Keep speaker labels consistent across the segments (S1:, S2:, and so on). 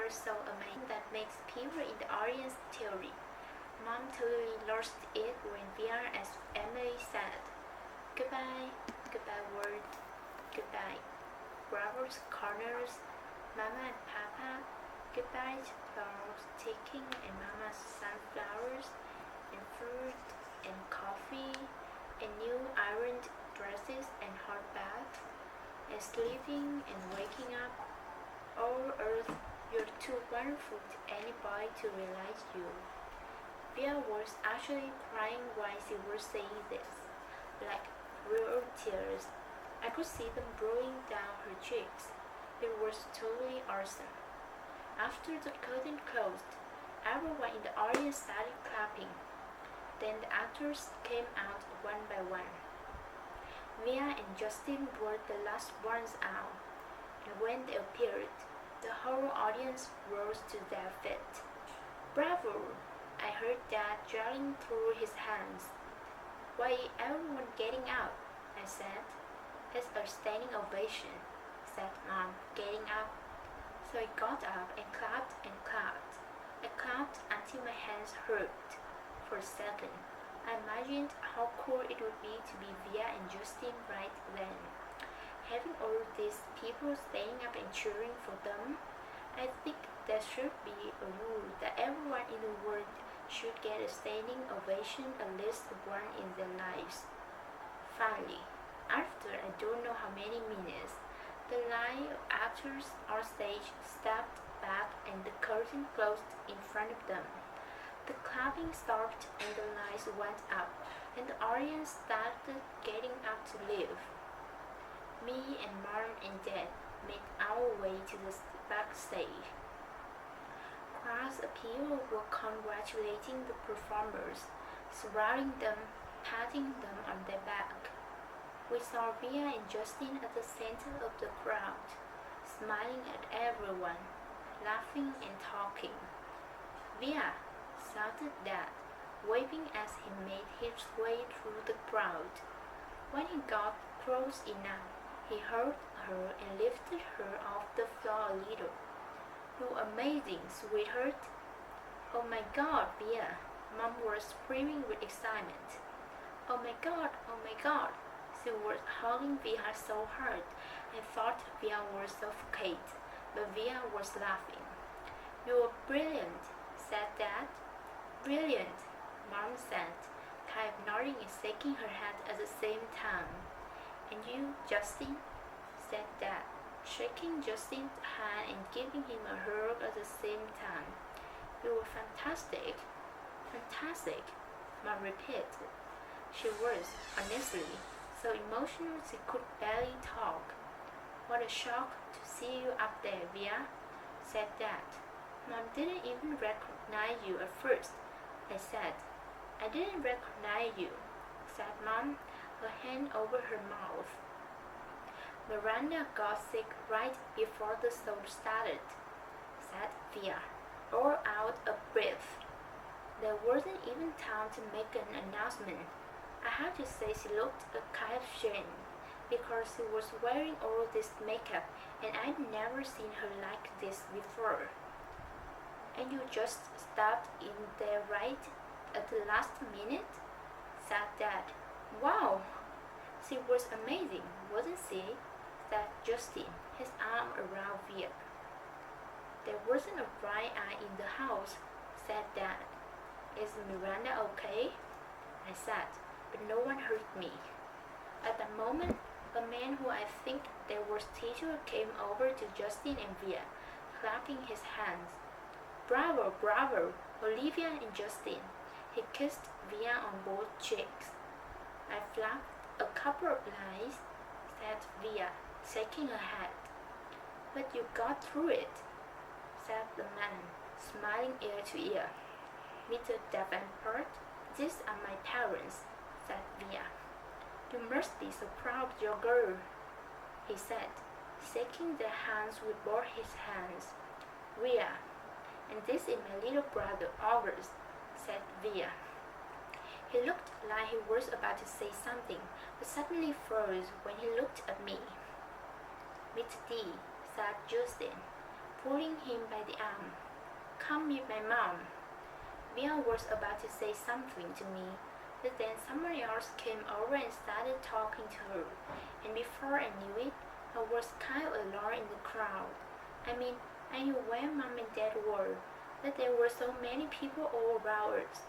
S1: were so amazing that makes people in the audience teary. Mom totally lost it when Via, as Emily said, "Goodbye, goodbye word, goodbye." Bravo's corners, Mama and Papa, goodbye to flowers, taking and Mama's sunflowers, and fruit and coffee, and new ironed dresses and hot baths, and sleeping and waking up. Oh Earth, you're too wonderful to anybody to realize you. Via was actually crying while she was saying this, like real tears. I could see them rolling down her cheeks. It was totally awesome. After the curtain closed, everyone in the audience started clapping. Then the actors came out one by one. Via and Justin were the last ones out, and when they appeared, the whole audience rose to their feet. "Bravo!" I heard Dad yelling through his hands. "Why, everyone getting up?" I said. "It's a standing ovation," said Mom, getting up. So I got up and clapped and clapped. I clapped until my hands hurt. For a second, I imagined how cool it would be to be Via and Justin right then. Having all these people standing up and cheering for them, I think there should be a rule that everyone in the world should get a standing ovation at least once in their lives. Finally, after I don't know how many minutes, the line of actors on stage stepped back and the curtain closed in front of them. The clapping stopped and the lights went up, and the audience started getting up to leave. Me and Mom and Dad made our way to the backstage. Crowds of people were congratulating the performers, surrounding them, patting them on their back. We saw Via and Justin at the center of the crowd, smiling at everyone, laughing and talking. "Via!" shouted Dad, waving as he made his way through the crowd. When he got close enough, he held her and lifted her off the floor a little. "You're amazing, sweetheart." "Oh my God, Via!" Mom was screaming with excitement. "Oh my God, oh my God!" She was hugging Via so hard I thought Via would suffocate, but Via was laughing. "You're brilliant," said Dad. "Brilliant," Mom said, kind of nodding and shaking her head at the same time. "And you, Justin?" said Dad, shaking Justin's hand and giving him a hug at the same time. "You were fantastic." "Fantastic," Mom repeated. She was, honestly, so emotional she could barely talk. "What a shock to see you up there, Via," said Dad. "Mom didn't even recognize you at first," I said. "I didn't recognize you," said Mom, her hand over her mouth. "Miranda got sick right before the show started," said Via, all out of breath. There wasn't even time to make an announcement. I had to say she looked a kind of shame, because she was wearing all this makeup and I'd never seen her like this before. "And you just stopped in there right at the last minute?" said Dad. "Wow! She was amazing, wasn't she?" said Justin, his arm around Via. "There wasn't a bright eye in the house," said Dad. "Is Miranda okay?" I said, but no one heard me. At that moment, a man who I think there was teacher came over to Justin and Via, clapping his hands. "Bravo, bravo, Olivia and Justin." He kissed Via on both cheeks. "I flapped a couple of lines," said Via, shaking her head. "But you got through it," said the man, smiling ear to ear. "Mr. Davenport, these are my parents," said Via. "You must be so proud of your girl," he said, shaking their hands with both his hands. "Via, and this is my little brother August," said Via. He looked like he was about to say something, but suddenly froze when he looked at me. "Mr. D," said Justin. pulling him by the arm. "Come meet my mom." Via was about to say something to me, but then someone else came over and started talking to her, and before I knew it, I was kind of alone in the crowd. I mean, I knew where Mom and Dad were, but there were so many people all around us,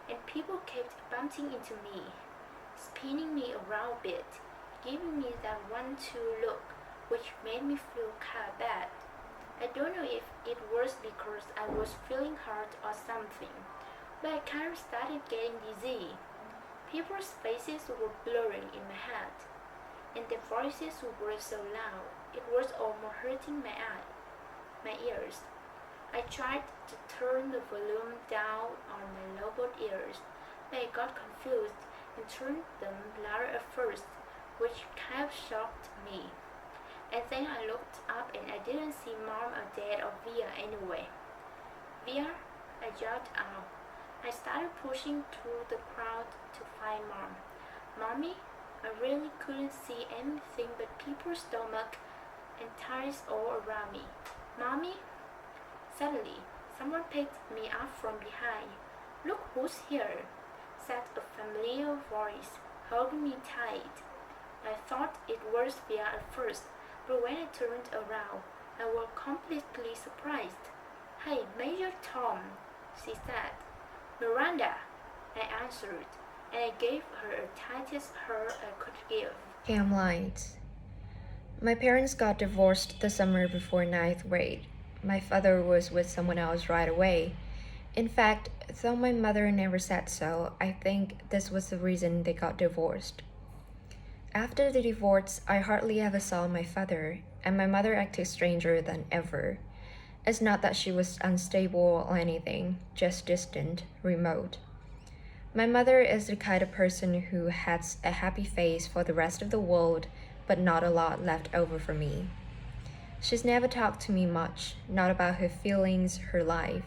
S1: and people kept bumping into me, spinning me around a bit, giving me that 1-2 look, which made me feel kind of bad. I don't know if it was because I was feeling hurt or something, but I kind of started getting dizzy. People's faces were blurring in my head, and their voices were so loud it was almost hurting my ears. I tried to turn the volume down on my loboed ears, but I got confused and turned them louder at first, which kind of shocked me. And then I looked up and I didn't see Mom or Dad or Via anyway. "Via," I yelled out. I started pushing through the crowd to find Mom. "Mommy," I really couldn't see anything but people's stomach and thighs all around me. "Mommy?" Suddenly, someone picked me up from behind. "Look who's here," said a familiar voice, holding me tight. I thought it was Via at first, but when I turned around, I was completely surprised. "Hey, Major Tom," she said. "Miranda," I answered, and I gave her the tightest hug I could give.
S2: Cam lied. My parents got divorced the summer before ninth grade. My father was with someone else right away. In fact, though my mother never said so, I think this was the reason they got divorced. After the divorce, I hardly ever saw my father, and my mother acted stranger than ever. It's not that she was unstable or anything, just distant, remote. My mother is the kind of person who has a happy face for the rest of the world, but not a lot left over for me. She's never talked to me much, not about her feelings, her life.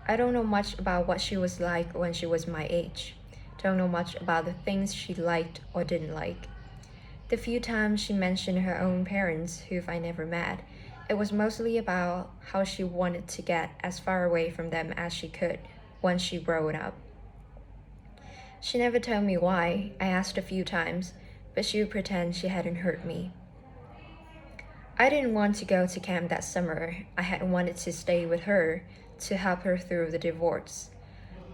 S2: I don't know much about what she was like when she was my age. Don't know much about the things she liked or didn't like. The few times she mentioned her own parents, who I never met, it was mostly about how she wanted to get as far away from them as she could once she grew up. She never told me why. I asked a few times, but she would pretend she hadn't heard me. I didn't want to go to camp that summer. I had wanted to stay with her to help her through the divorce.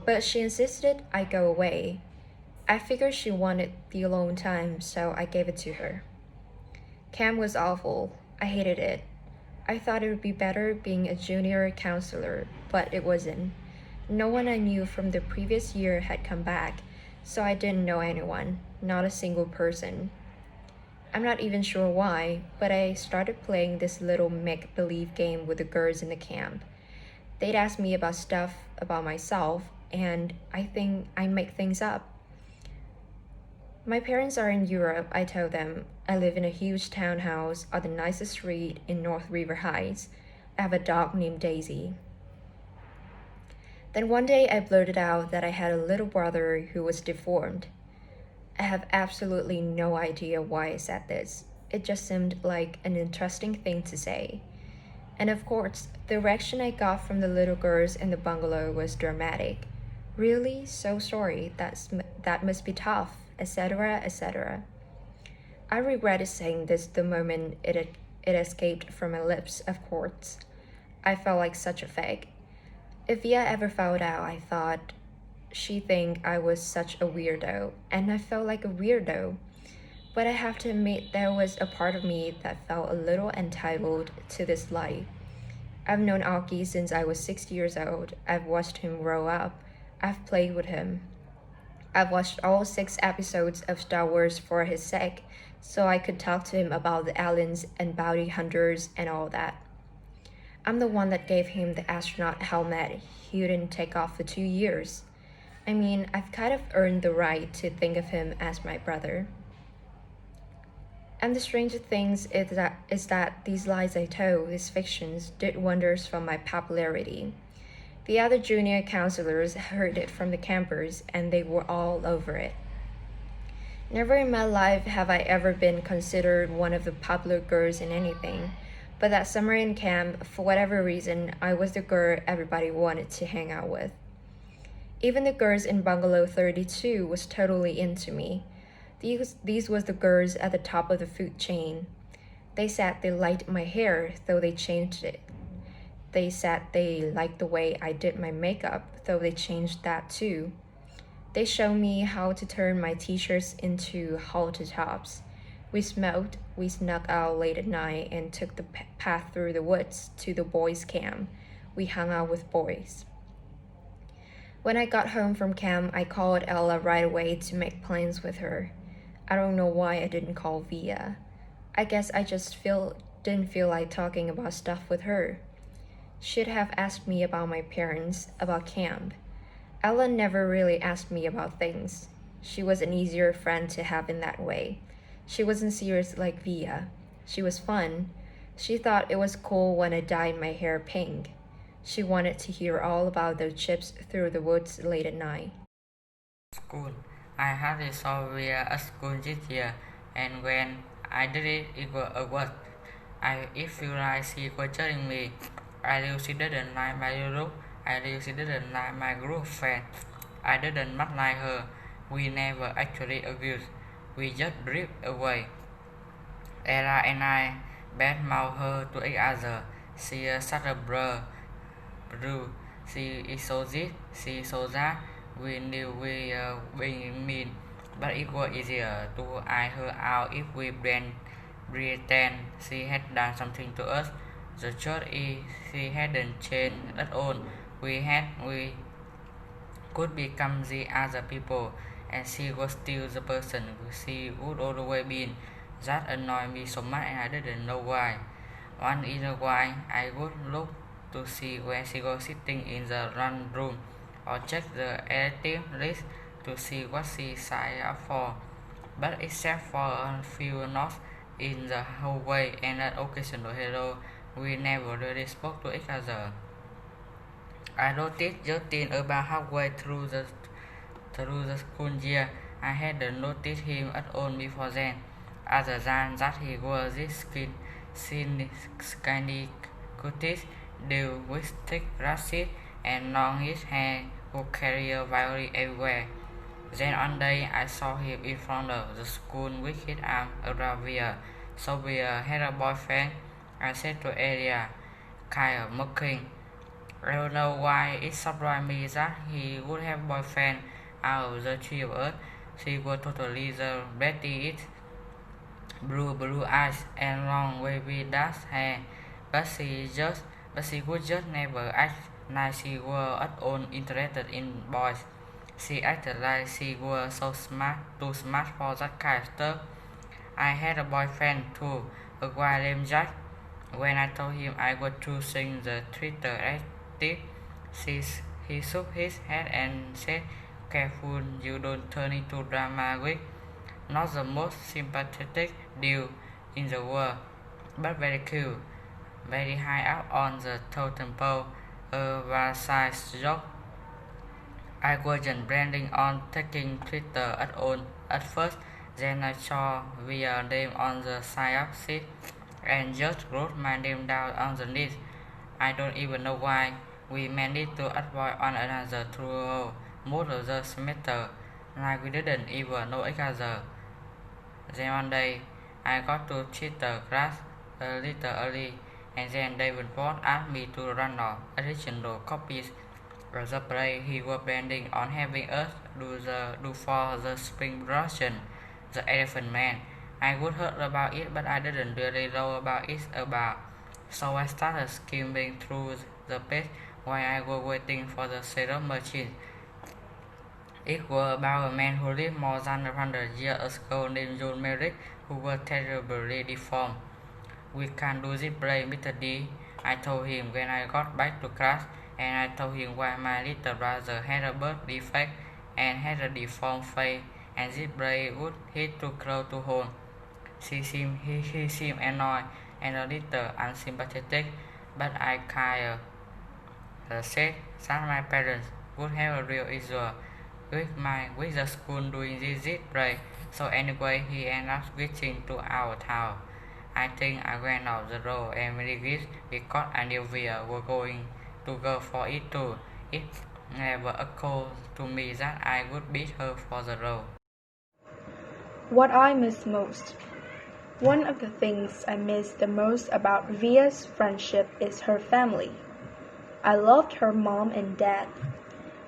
S2: But she insisted I go away. I figured she wanted the alone time, so I gave it to her. Camp was awful. I hated it. I thought it would be better being a junior counselor, but it wasn't. No one I knew from the previous year had come back, so I didn't know anyone, not a single person. I'm not even sure why, but I started playing this little make-believe game with the girls in the camp. They'd ask me about stuff about myself, and I think I make things up. My parents are in Europe, I told them. I live in a huge townhouse on the nicest street in North River Heights. I have a dog named Daisy. Then one day I blurted out that I had a little brother who was deformed. I have absolutely no idea why I said this. It just seemed like an interesting thing to say. And of course, the reaction I got from the little girls in the bungalow was dramatic. "Really? So sorry. That must be tough," etc., etc. I regretted saying this the moment it escaped from my lips, of course. I felt like such a fake. If Via ever found out, I thought she'd think I was such a weirdo, and I felt like a weirdo. But I have to admit there was a part of me that felt a little entitled to this life. I've known Aki since I was 6 years old. I've watched him grow up. I've played with him. I've watched all 6 episodes of Star Wars for his sake, so I could talk to him about the aliens and bounty hunters and all that. I'm the one that gave him the astronaut helmet he didn't take off for 2 years. I mean, I've kind of earned the right to think of him as my brother. And the stranger thing is that these lies I told, these fictions, did wonders for my popularity. The other junior counselors heard it from the campers, and they were all over it. Never in my life have I ever been considered one of the popular girls in anything, But that summer in camp, for whatever reason, I was the girl everybody wanted to hang out with. Even the girls in Bungalow 32 was totally into me. These was the girls at the top of the food chain. They said they liked my hair, though they changed it. They said they liked the way I did my makeup, though they changed that too. They showed me how to turn my t-shirts into halter tops. We smoked, we snuck out late at night and took the path through the woods to the boys' camp. We hung out with boys. When I got home from camp, I called Ella right away to make plans with her. I don't know why I didn't call Via. I guess I just didn't feel like talking about stuff with her. She'd have asked me about my parents, about camp. Ella never really asked me about things. She was an easier friend to have in that way. She wasn't serious like Via. She was fun. She thought it was cool when I dyed my hair pink. She wanted to hear all about those trips through the woods late at night.
S3: School. I hardly saw Via at school this year, and when I did it, it was a what? It felt like she was telling me. I knew she didn't like my look. I knew she didn't like my group friend. I didn't much like her. We never actually argued. We just drifted away. Ella and I badmouthed her to each other. She is such a blur. She is so this, she is so that. We knew we were being mean, but it was easier to eye her out if we pretend she had done something to us. The truth is, she hadn't changed at all. We could become the other people, and she was still the person she would always been. That annoyed me so much, and I didn't know why. Once in a while, I would look to see where she was sitting in the run room, or check the elective list to see what she signed up for. But except for a few notes in the hallway and an occasional hello, we never really spoke to each other. I noticed Justin about halfway through the school year. I hadn't noticed him at all before then, other than that he was this skinny cutie dude with thick glasses and long his hair who carried a violin everywhere. Then one day I saw him in front of the school with his arm around Via. So Via had a boyfriend, I said to Elia, kind of mocking. I don't know why it surprised me that he would have a boyfriend out of the three of us. She was totally the Betty, blue eyes and long wavy dark hair, but she would just never act like she was at all interested in boys. She acted like she was so smart, too smart for that kind of stuff. I had a boyfriend too, a guy named Jack. When I told him I was choosing the Twitter active, he shook his head and said, "Careful you don't turn into drama queen." Not the most sympathetic dude in the world, but very cool, very high up on the totem pole, a Versailles joke. I wasn't planning on taking Twitter at all at first. Then I saw Via name on the sign-up sheet and just wrote my name down on the list. I don't even know why. We managed to avoid one another through most of the semester, like we didn't even know each other. Then one day, I got to theater class a little early, and then Davenport asked me to run off additional copies of the play he was planning on having us do for the spring production, The Elephant Man. I would heard about it, but I didn't really know about it so I started skimming through the page while I was waiting for the setup machine. It was about a man who lived more than 100 years ago named John Merrick, who was terribly deformed. "We can't do this play, Mr. D," I told him when I got back to class, and I told him why my little brother had a birth defect and had a deformed face, and this play would hit too close to home. He seemed annoyed and a little unsympathetic, but I said that my parents would have a real issue with the school doing this play. So anyway, he ended up switching to our town. I think I went out the road and very wished because I knew we were going to go for it too. It never occurred to me that I would beat her for the road.
S4: What I miss most. One of the things I miss the most about Via's friendship is her family. I loved her mom and dad.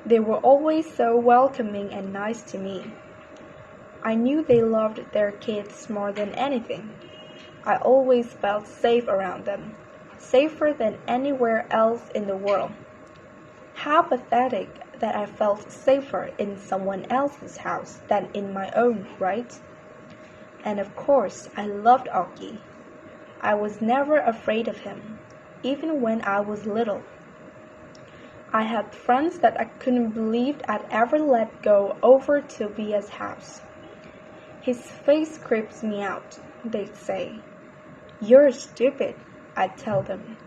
S4: They were always so welcoming and nice to me. I knew they loved their kids more than anything. I always felt safe around them, safer than anywhere else in the world. How pathetic that I felt safer in someone else's house than in my own, right? And of course, I loved Augie. I was never afraid of him, even when I was little. I had friends that I couldn't believe I'd ever let go over to Via's house. His face creeps me out, they'd say. You're stupid, I'd tell them.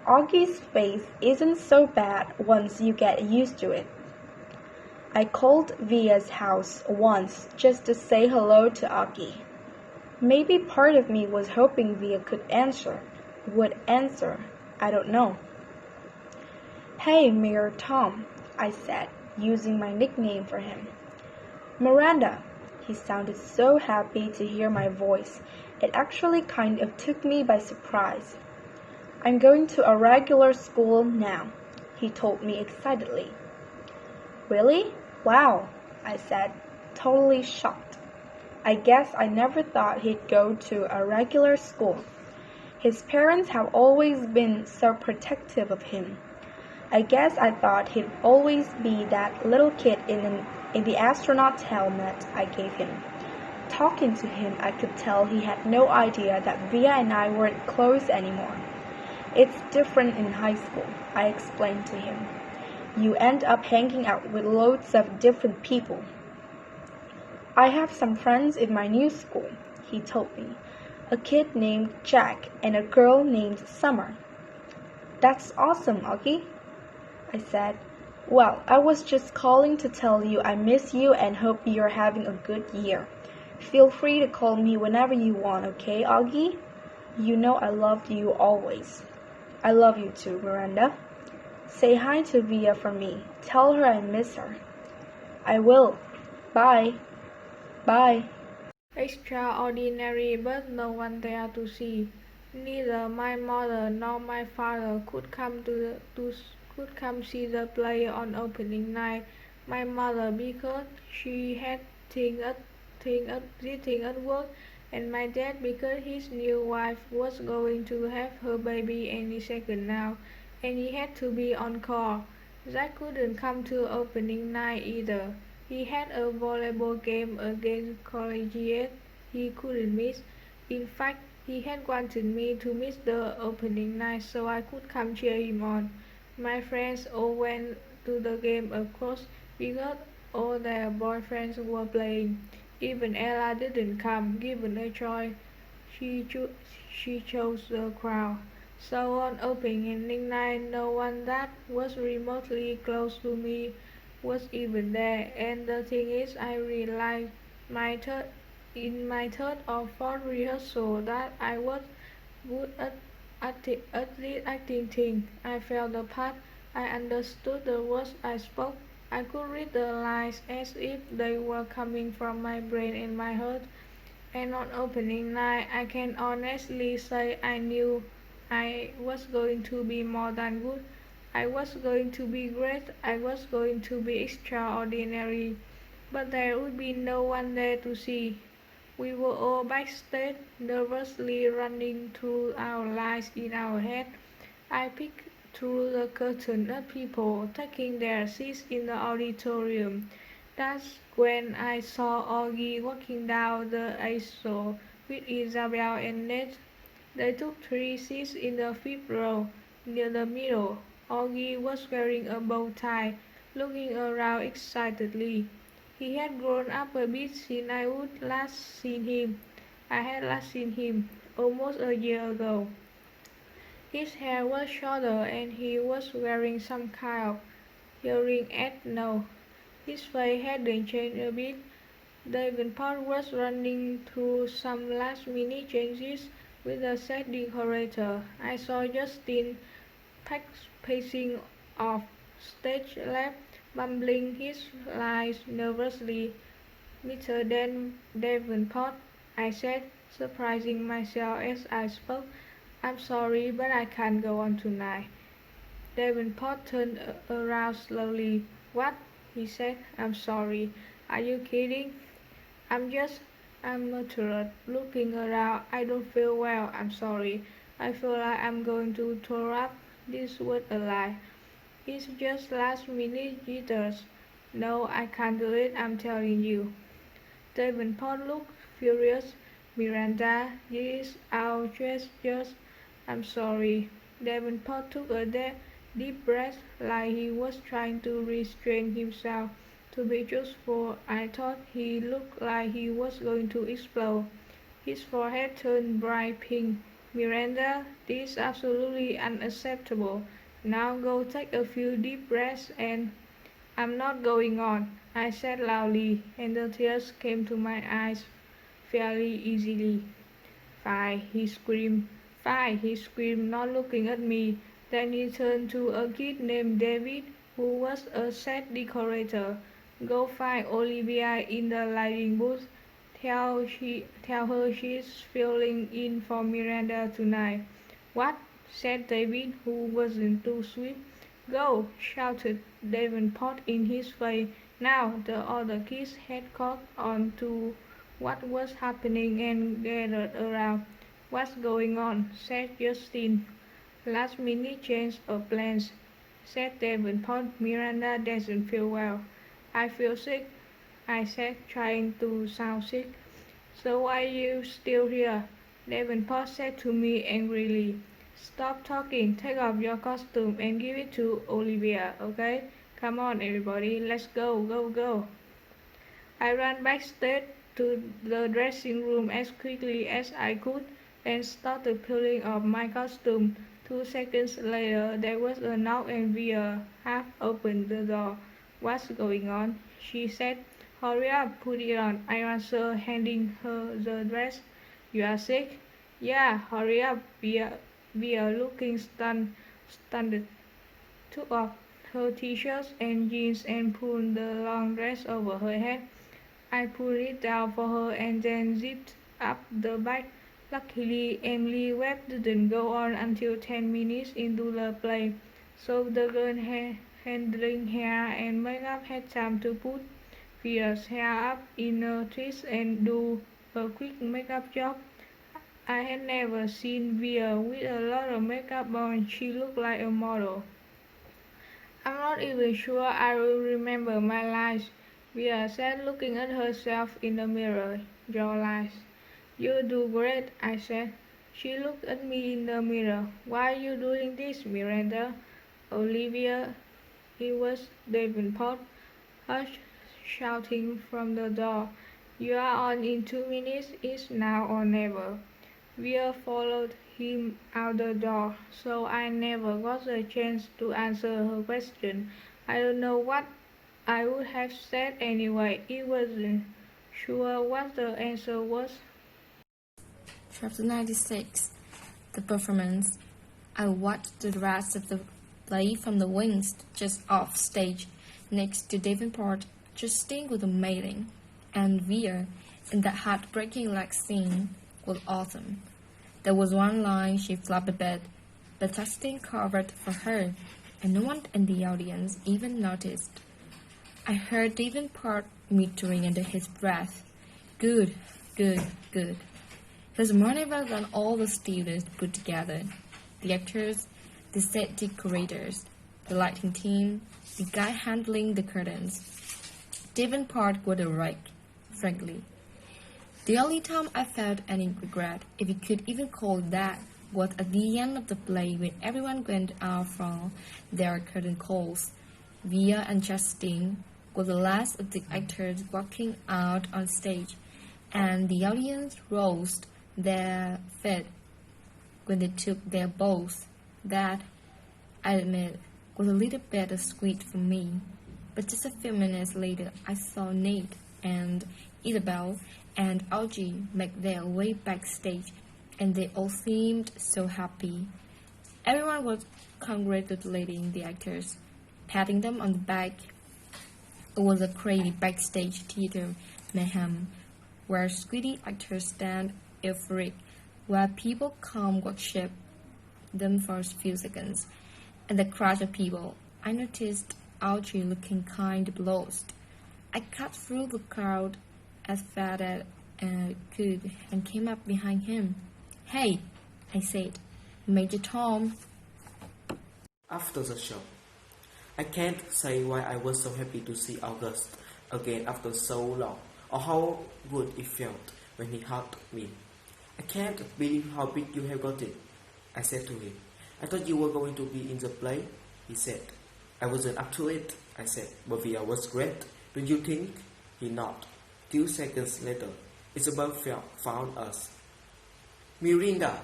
S4: Augie's face isn't so bad once you get used to it. I called Via's house once just to say hello to Augie. Maybe part of me was hoping Via would answer, I don't know. Hey, Mayor Tom, I said, using my nickname for him. Miranda. He sounded so happy to hear my voice, it actually kind of took me by surprise. I'm going to a regular school now, he told me excitedly. Really? Wow, I said, totally shocked. I guess I never thought he'd go to a regular school. His parents have always been so protective of him. I guess I thought he'd always be that little kid in the astronaut's helmet I gave him. Talking to him, I could tell he had no idea that Via and I weren't close anymore. It's different in high school, I explained to him. You end up hanging out with loads of different people. I have some friends in my new school, he told me. A kid named Jack and a girl named Summer. That's awesome, Augie, I said. Well, I was just calling to tell you I miss you and hope you're having a good year. Feel free to call me whenever you want, okay, Augie? You know I loved you always. I love you too, Miranda. Say hi to Via for me. Tell her I miss her. I will. Bye. Bye.
S5: Extraordinary, but no one there to see. Neither my mother nor my father could come see the play on opening night. My mother because she had things at work, and my dad because his new wife was going to have her baby any second now, and he had to be on call. Jack couldn't come to opening night either. He had a volleyball game against collegiate he couldn't miss. In fact, he had wanted me to miss the opening night so I could come cheer him on. My friends all went to the game, of course, because all their boyfriends were playing. Even Ella didn't come, given a choice. She chose the crowd. So on opening night, no one that was remotely close to me was even there. And the thing is, I realized in my third or fourth rehearsal that I was good at this acting thing. I felt the part. I understood the words I spoke. I could read the lines as if they were coming from my brain and my heart. And on opening night, I can honestly say I knew I was going to be more than good. I was going to be great. I was going to be extraordinary. But there would be no one there to see. We were all backstage, nervously running through our lines in our head. I peeked through the curtain at people taking their seats in the auditorium. That's when I saw Augie walking down the aisle with Isabel and Ned. They took 3 seats in the 5th row, near the middle. Augie was wearing a bow tie, looking around excitedly. He had grown up a bit since I had last seen him, almost a year ago. His hair was shorter and he was wearing some kind of hearing aid now. His face hadn't changed a bit. Davenport was running through some last-minute changes, with the set decorator. I saw Justin pacing off stage left, mumbling his lines nervously. Mr. Davenport, I said, surprising myself as I spoke. I'm sorry, but I can't go on tonight. Davenport turned around slowly. What? He said. I'm sorry. Are you kidding? I muttered, looking around. I don't feel well. I'm sorry. I feel like I'm going to throw up. This was a lie. It's just last minute jitters. No, I can't do it, I'm telling you. Davenport looked furious. Miranda, this is our gestures. I'm sorry. Davenport took a deep breath, like he was trying to restrain himself. To be truthful, I thought he looked like he was going to explode. His forehead turned bright pink. Miranda, this is absolutely unacceptable. Now go take a few deep breaths and I'm not going on, I said loudly, and the tears came to my eyes fairly easily. Fine, he screamed. Fine, he screamed, not looking at me. Then he turned to a kid named David, who was a set decorator. Go find Olivia in the lighting booth. Tell her she's filling in for Miranda tonight. What? Said David, who wasn't too swift. Go! Shouted Davenport in his face. Now the other kids had caught on to what was happening and gathered around. What's going on? Said Justin. Last minute change of plans, said Davenport. Miranda doesn't feel well. I feel sick, I said, trying to sound sick. So why are you still here? Davenport said to me angrily. Stop talking, take off your costume and give it to Olivia, okay? Come on everybody, let's go, go, go. I ran backstage to the dressing room as quickly as I could and started peeling off my costume. 2 seconds later, there was a knock and Via half opened the door. What's going on? She said. Hurry up, put it on, I answered, handing her the dress. You are sick? Yeah, hurry up, Via, looking stunned, took off her t-shirts and jeans and pulled the long dress over her head. I pulled it down for her and then zipped up the back. Luckily, Emily Webb didn't go on until 10 minutes into the play, so the girl handling hair and makeup had time to put Via's hair up in a twist and do a quick makeup job. I had never seen Via with a lot of makeup on. She looked like a model. I'm not even sure I will remember my lines, Via said, looking at herself in the mirror. Your lines. You do great, I said. She looked at me in the mirror. Why are you doing this, Miranda? Olivia, it was Davenport. Hush, shouting from the door. You are on in 2 minutes. It's now or never. Via followed him out the door, so I never got a chance to answer her question. I don't know what I would have said anyway. It wasn't sure what the answer was.
S2: Chapter 96. The performance. I watched the rest of the play from the wings just off stage, next to Davenport. Justine was amazing, and Via, in that heartbreaking leg scene, was awesome. There was one line she flopped a bit, but Justine covered for her, and no one in the audience even noticed. I heard Davenport muttering under his breath, Good, good, good. He was more nervous than all the students put together. The actors, the set decorators, the lighting team, the guy handling the curtains. Davenport was a wreck, frankly. The only time I felt any regret, if you could even call it that, was at the end of the play when everyone went out from their curtain calls. Via and Justine were the last of the actors walking out on stage, and the audience rose their feet when they took their bows. That, I admit, was a little bittersweet for me. But just a few minutes later, I saw Nate and Isabel and Algie make their way backstage, and they all seemed so happy. Everyone was congratulating the actors, patting them on the back. It was a crazy backstage theater mayhem, where squiddy actors stand euphoric, while people come worship them for a few seconds. And the crush of people, I noticed Audrey looking kind of lost. I cut through the crowd as fast as I could and came up behind him. "Hey," I said, "Major Tom."
S6: After the show, I can't say why I was so happy to see August again after so long, or how good it felt when he hugged me. "I can't believe how big you have got it," I said to him. "I thought you were going to be in the play," he said. "I wasn't up to it," I said, "but Via was great, don't you think?" He nodded. 2 seconds later, Isabel found us. "Mirinda,"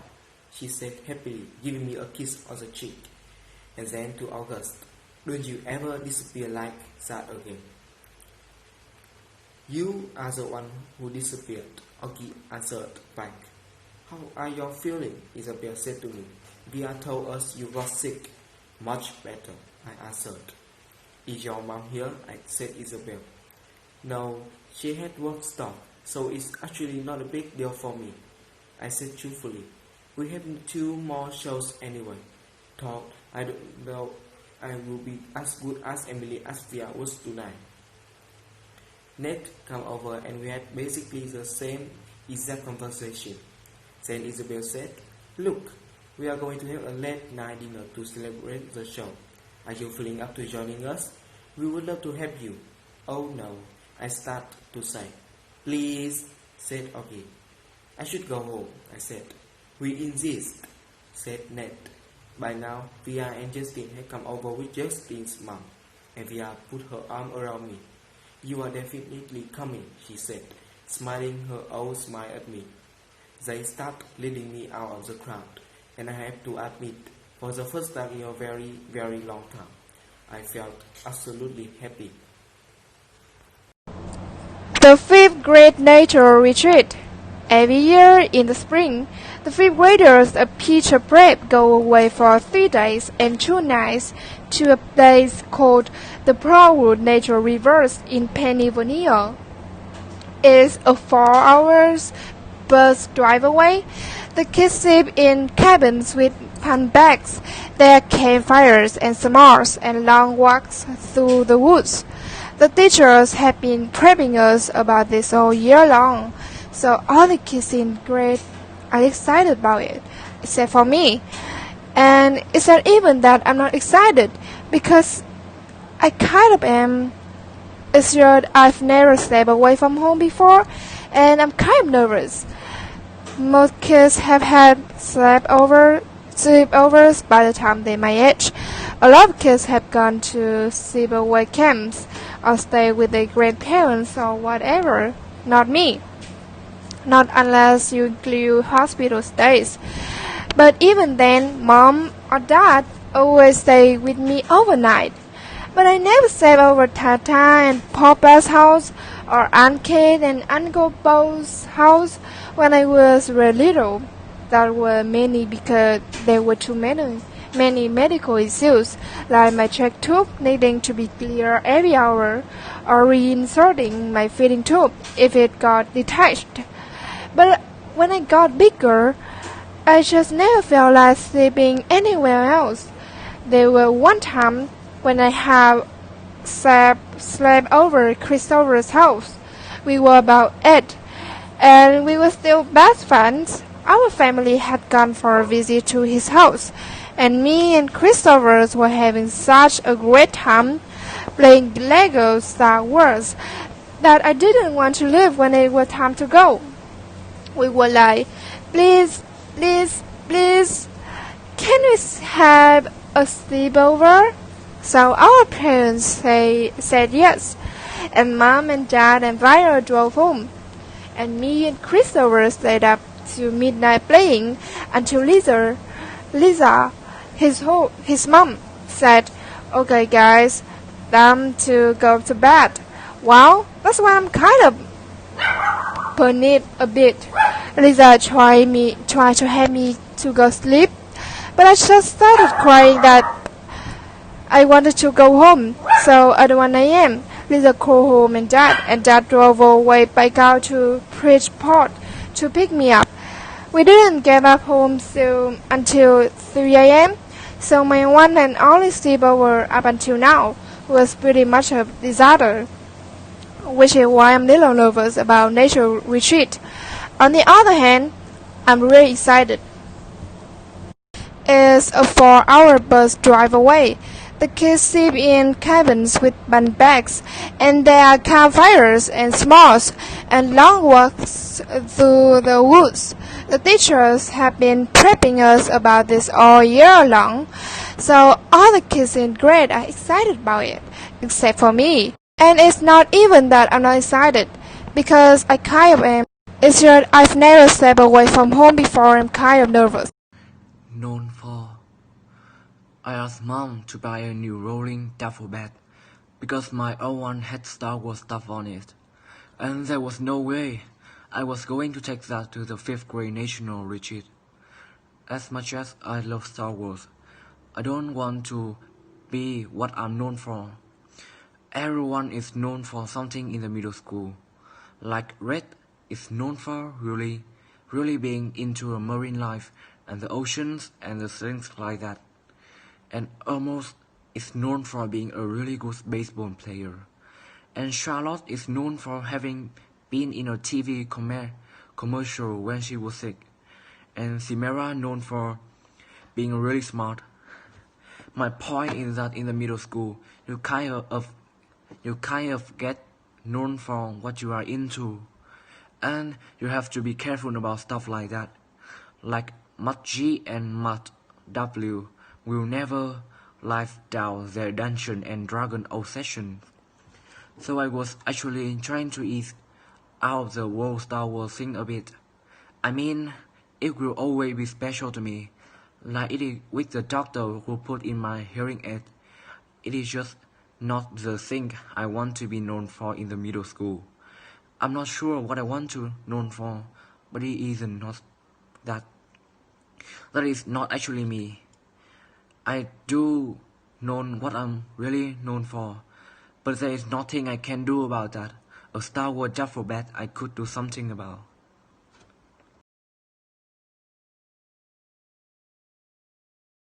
S6: she said happily, giving me a kiss on the cheek. And then to August, "Don't you ever disappear like that again." "You are the one who disappeared," Augie answered back. "How are you feeling?" Isabel said to me. "Via told us you got sick." "Much better," I answered. "Is your mom here?" I said Isabel. "No, she had work stuff, so it's actually not a big deal for me," I said truthfully. "We have 2 more shows anyway. Thought I don't know I will be as good as Emily as Via was tonight." Ned came over and we had basically the same exact conversation. Then Isabel said, "Look, we are going to have a late night dinner to celebrate the show. Are you feeling up to joining us? We would love to have you." "Oh no," I started to say. "Please," said Augie. "I should go home," I said. "We insist," said Ned. By now, Via and Justin had come over with Justin's mom, and Via put her arm around me. "You are definitely coming," she said, smiling her old smile at me. They started leading me out of the crowd, and I have to admit, for the first time in a very, very long time, I felt absolutely happy.
S4: The 5th grade nature retreat. Every year in the spring, the 5th graders of Peter Prep go away for 3 days and 2 nights to a place called the Proudwood Nature Reserve in Pennsylvania. It's a 4 hours bus drive away. The kids sleep in cabins with pan bags. There are campfires and s'mores and long walks through the woods. The teachers have been prepping us about this all year long, so all the kids in grade are excited about it, except for me. And it's not even that I'm not excited, because I kind of am. It's just I've never slept away from home before, and I'm kind of nervous. Most kids have had sleepovers by the time they're my age. A lot of kids have gone to sleepaway camps or stay with their grandparents or whatever. Not me. Not unless you include hospital stays. But even then, Mom or Dad always stay with me overnight. But I never slept over Tata and Papa's house or Aunt Kate and Uncle Bo's house when I was very little. There were many because there were too many medical issues, like my check tube needing to be cleared every hour, or reinserting my feeding tube if it got detached. But when I got bigger, I just never felt like sleeping anywhere else. There was one time when I had slept over Christopher's house. We were about 8, and we were still best friends. Our family had gone for a visit to his house, and me and Christopher were having such a great time playing Lego Star Wars that I didn't want to leave when it was time to go. We were like, please, please, please, can we have a sleepover? So our parents said yes, and Mom and Dad and Viola drove home, and me and Christopher stayed up to midnight playing until Lisa, his mom, said, "Okay guys, time to go to bed." Wow, that's why I'm kind of
S7: her knee a bit. Lisa tried to help me to go sleep, but I just started crying that I wanted to go home. So at 1 a.m., Lisa called home and Dad drove all the way back out to Bridgeport to pick me up. We didn't get back home until 3 a.m., so my one and only sleepover up until now was pretty much a disaster, which is why I'm a little nervous about nature retreat. On the other hand, I'm really excited. It's a 4-hour bus drive away. The kids sleep in cabins with bunk beds, and there are campfires and s'mores and long walks through the woods. The teachers have been prepping us about this all year long, so all the kids in grade are excited about it, except for me. And it's not even that I'm not excited, because I kind of am. It's just I've never stepped away from home before. I'm kind of nervous.
S8: Known for. I asked Mom to buy a new rolling duffel bag because my old one had Star Wars stuff on it, and there was no way I was going to take that to the 5th grade national retreat. As much as I love Star Wars, I don't want to be what I'm known for. Everyone is known for something in the middle school. Like Red is known for really being into a marine life and the oceans and the things like that. And Almost is known for being a really good baseball player. And Charlotte is known for having been in a TV commercial when she was sick. And Simera known for being really smart. My point is that in the middle school, you kind of get known for what you are into. And you have to be careful about stuff like that. Like Mat G and Mat W will never live down their Dungeon and Dragon obsession. So I was actually trying to ease out the whole Star Wars thing a bit. I mean, it will always be special to me, like it is with the doctor who put in my hearing aid. It is just not the thing I want to be known for in the middle school. I'm not sure what I want to known for, but it isn't not that. That is not actually me. I do know what I'm really known for, but there is nothing I can do about that. A Star Wars duffel bag I could do something about.